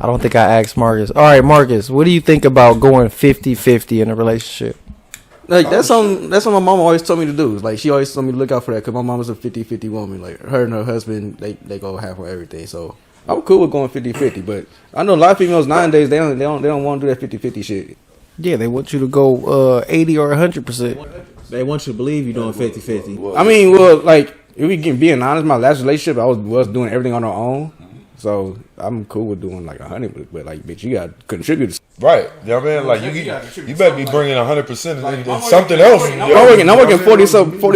I don't think I asked Marcus. All right, Marcus, what do you think about going 50-50 in a relationship? Like that's something my mama always told me to do. Like she always told me to look out for that because my mama's a 50-50 woman. Like her and her husband, they go half on everything. So I'm cool with going 50-50. But I know a lot of females nowadays they don't want to do that 50-50 shit. Yeah, they want you to go 80 or 100%. They want you to believe you're doing 50-50. I mean, well, like if we being honest, my last relationship I was doing everything on our own. So I'm cool with doing like 100, but like, bitch, you got to contribute. Right. You know what I mean? Like, you better be bringing 100% and something else. I'm working 40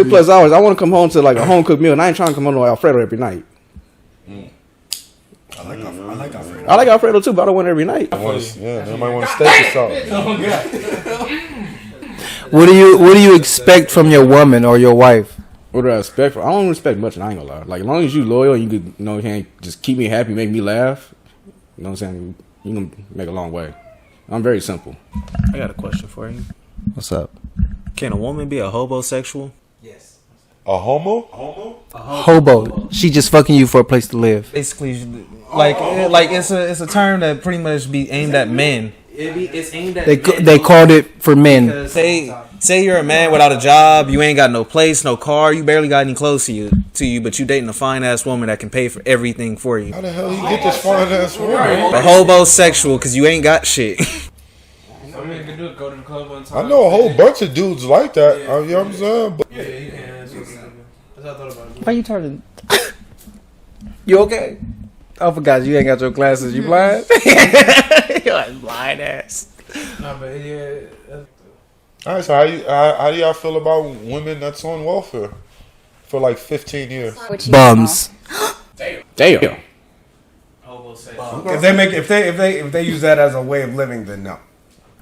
plus hours. I want to come home to like a home cooked meal, and I ain't trying to come home to Alfredo every night. I like Alfredo. I like Alfredo too, but I don't want it every night. They might want to steak or something. What do you expect from your woman or your wife? What do I expect? I don't respect much, and I ain't gonna lie. Like, as long as you loyal and you could, you can't just keep me happy, make me laugh. You know what I'm saying? You can make a long way. I'm very simple. I got a question for you. What's up? Can a woman be a hobosexual? Yes. A homo? Hobo. She just fucking you for a place to live. Basically, like it's a term that pretty much be aimed at men. It's aimed at They called it for men. Say you're a man without a job, you ain't got no place, no car, you barely got any clothes to you, but you dating a fine ass woman that can pay for everything for you. How the hell you get this fine ass woman? A hobosexual, because you ain't got shit. Go to the club one time. I know a whole bunch of dudes like that. You know what I'm saying? But Yeah, you can. That's what I thought about it. Why you turning? You okay? I forgot you ain't got your glasses. You blind? You're like blind ass. Nah, but yeah. all right, so how do y'all feel about women that's on welfare for like 15 years? Bums. Damn. If they use that as a way of living, then no.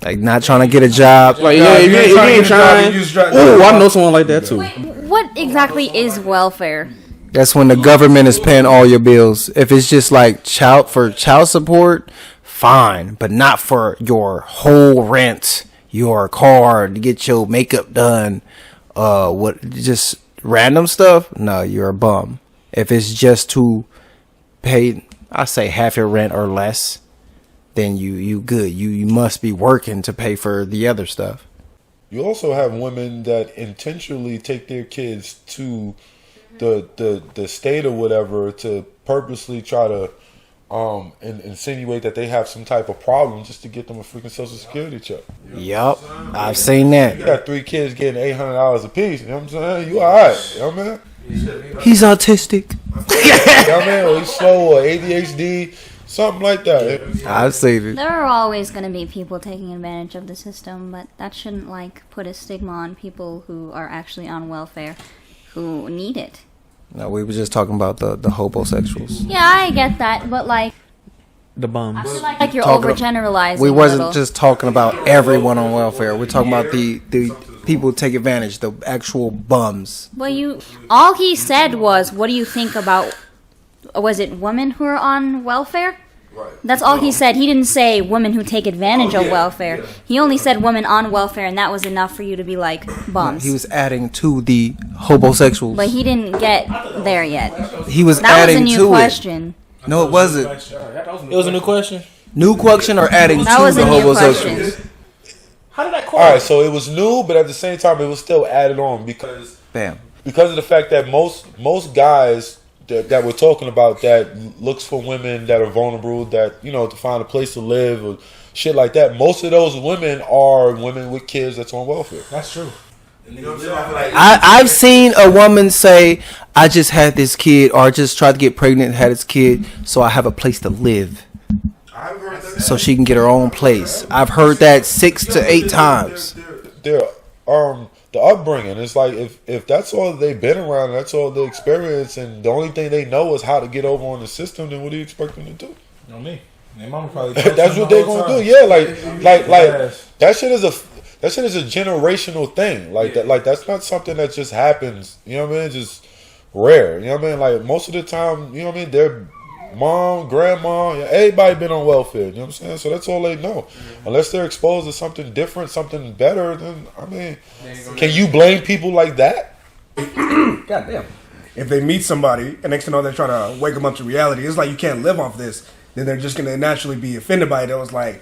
Like not trying to get a job. Like, yeah, if you ain't trying. Oh, I know someone like that too. What exactly is welfare? That's when the government is paying all your bills. If it's just like child support, fine, but not for your whole rent, your car, to get your makeup done, just random stuff. No, you're a bum. If it's just to pay, I say half your rent or less, then you good. You must be working to pay for the other stuff. You also have women that intentionally take their kids to the state or whatever to purposely try to insinuate that they have some type of problem just to get them a freaking Social Security check. Yup, I've seen that. You got 3 kids getting $800 a piece. You know what I'm saying? You alright. You know what I mean? He's autistic. You know what I mean? Or he's slow or ADHD. Something like that. I've seen it. There are always going to be people taking advantage of the system, but that shouldn't put a stigma on people who are actually on welfare who need it. No, we were just talking about the hobosexuals. Yeah, I get that, but The bums. I feel like you're overgeneralizing. We wasn't a little. just talking about everyone on welfare. We're talking about the people who take advantage, the actual bums. Well, all he said was, "What do you think about?" Was it women who are on welfare? Right. That's all he said. He didn't say women who take advantage of welfare. He only said women on welfare, and that was enough for you to be like bums. He was adding to the hobosexuals. But he didn't get there yet. He was That was a adding new to question. it. No, it wasn't. It was a new question? New question or adding That to was the a new homosexuals? question. How did that All right, so it was new, but at the same time, it was still added on because of the fact that most guys that we're talking about that looks for women that are vulnerable, that to find a place to live or shit like that. Most of those women are women with kids that's on welfare. That's true. I've seen a woman say, "I just had this kid," or "just tried to get pregnant and had this kid, so I have a place to live." So she can get her own place. I've heard that 6 to 8 times. The upbringing, it's like if that's all they've been around, that's all they experience, and the only thing they know is how to get over on the system, then what do you expect them to do? No, me. Their mama probably. That's what they're gonna do. Yeah, like that shit is a generational thing. Like that, that's not something that just happens. You know what I mean? Just rare. You know what I mean? Like most of the time, you know what I mean? Their mom, grandma, everybody been on welfare. You know what I'm saying? So that's all they know. Unless they're exposed to something different, something better, then I mean, can you blame people like that? Goddamn. If they meet somebody and next thing you know they're trying to wake them up to reality, it's like you can't live off this. then they're just gonna naturally be offended by it. It was like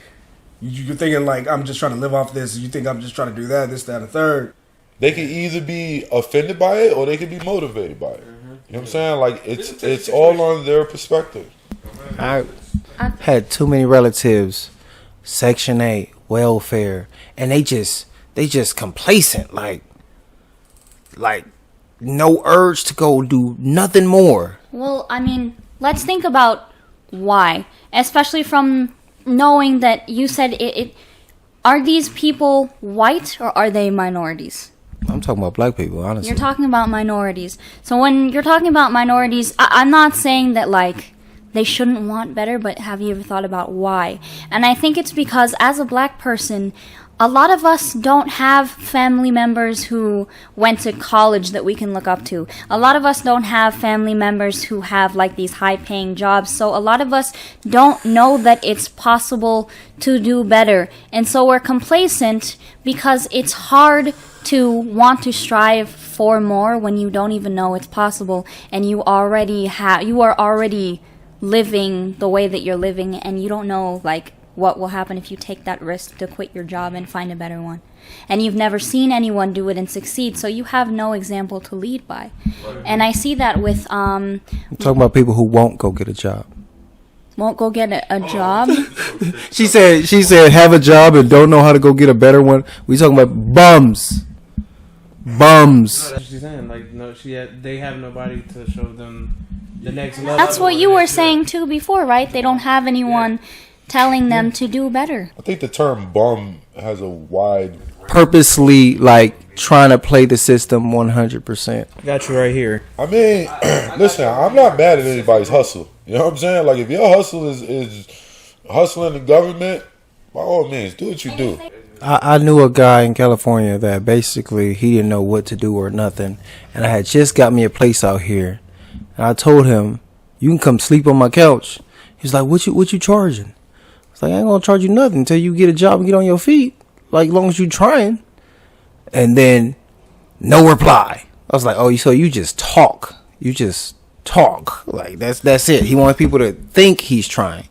you're thinking like I'm just trying to live off this. You think I'm just trying to do that, this, that, and the third. They can either be offended by it or they can be motivated by it. You know what I'm saying? Like it's all on their perspective. I've had too many relatives, Section 8, welfare, and they just complacent, like no urge to go do nothing more. Well, I mean, let's think about why, especially from knowing that you said it. Are these people white or are they minorities? I'm talking about black people, honestly. You're talking about minorities. So when you're talking about minorities, I'm not saying that, like, they shouldn't want better, but have you ever thought about why? And I think it's because as a black person, a lot of us don't have family members who went to college that we can look up to. A lot of us don't have family members who have like these high-paying jobs. So a lot of us don't know that it's possible to do better. And so we're complacent because it's hard to want to strive for more when you don't even know it's possible and you are already living the way that you're living and you don't know like what will happen if you take that risk to quit your job and find a better one. And you've never seen anyone do it and succeed, so you have no example to lead by. And I see that with I'm talking about people who won't go get a job. won't go get a job. She said have a job and don't know how to go get a better one. We talking about bums. That's what she's saying. Like, no, they have nobody to show them the next level. That's what you were saying too before, right? They don't have anyone telling them to do better. I think the term bum has a wide. Purposely, like, trying to play the system 100%. Got you right here. I mean, listen, I'm not mad at anybody's hustle. You know what I'm saying? Like, if your hustle is hustling the government, by all means, do what you do. I knew a guy in California that basically he didn't know what to do or nothing. And I had just got me a place out here. And I told him, you can come sleep on my couch. He's like, what you charging? It's like, I ain't gonna charge you nothing until you get a job and get on your feet. Like, as long as you trying. And then, no reply. I was like, oh, so you just talk. You just talk. Like, that's it. He wants people to think he's trying.